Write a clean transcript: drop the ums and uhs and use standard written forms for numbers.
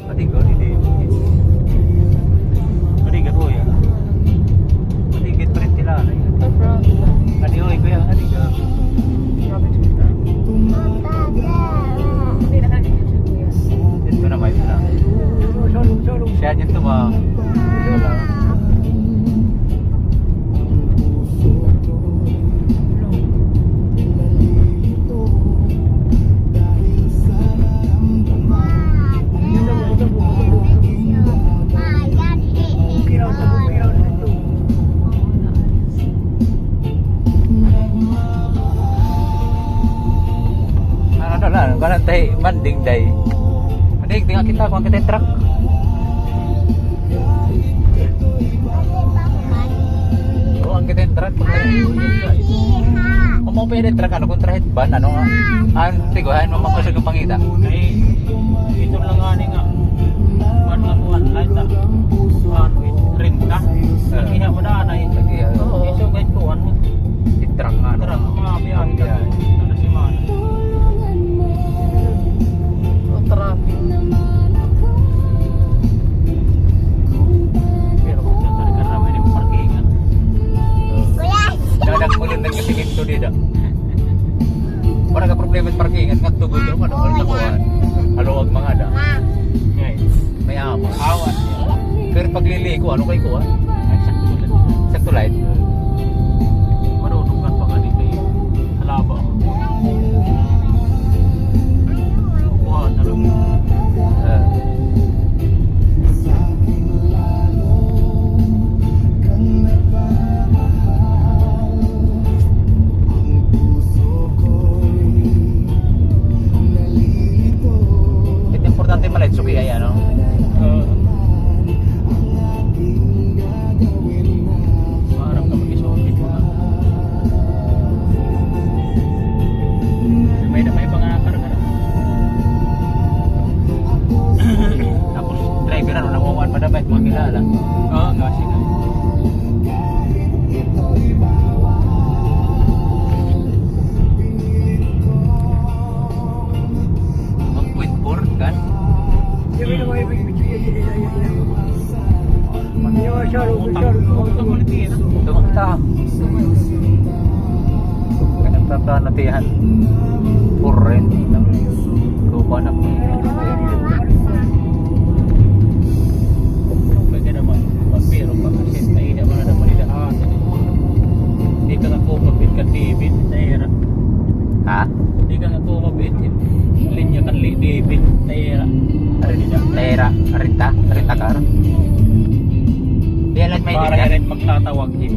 Matigo, hindi. Matigo po yan. Matigit pa rin tila. Adi, oy, kuya, matigo. Hindi na kami YouTube yan. Ito na may pala. Siya dyan ito ba? Ano lang, kanan tayo manding day. Manding, tingnan kita kung kita yung truck. Oo, ang kita yung truck. Kung mo pwede truck, ano kung trahit ban, ano nga? Ang tiguhan, mamakusog ang pangita. Ay, ito lang nga nga. Kuan nga kuan, lahat na. Kuan, rin ka. Iha mo na, anay. Oo, iso kahit kuan mo. Truck nga, ano? Truck, mga biyahe ka. Ano si Mana? Traffic. Pero kung saan talaga naman yung parkingan. Nagmulong ng kasigito dito. Wala ka problema sa parkingan, nga tugod doon, ano ka nakuhan. Haluwag mga da. May ama. Awan. Pero pagliliko, ano kayo kuha? Ay, sakto lang. Sakto light. Marunong ka pa nga dito yung halaba. Kuha na lang. Ito importante malight, suki ay ano? Parang ka mag-isokit mga. May pangakarga na. Tapos driver ano, nakuhaan pa dapat mga kilala. Oo, kasi nga. Ang point 4 kan? Tumakta. Kanagtata natihan. 4 rin. Kuha na. Pwede naman magpiro pa kasi mainit mo na naman nila. Hindi ka nga kumabit ka David. Tahira. Ha? Hindi ka nga kumabit. Linya kan David. Tahira. Tera. Arita. Arita kar. Di alam may Parang dinyan. rin magtatawag din.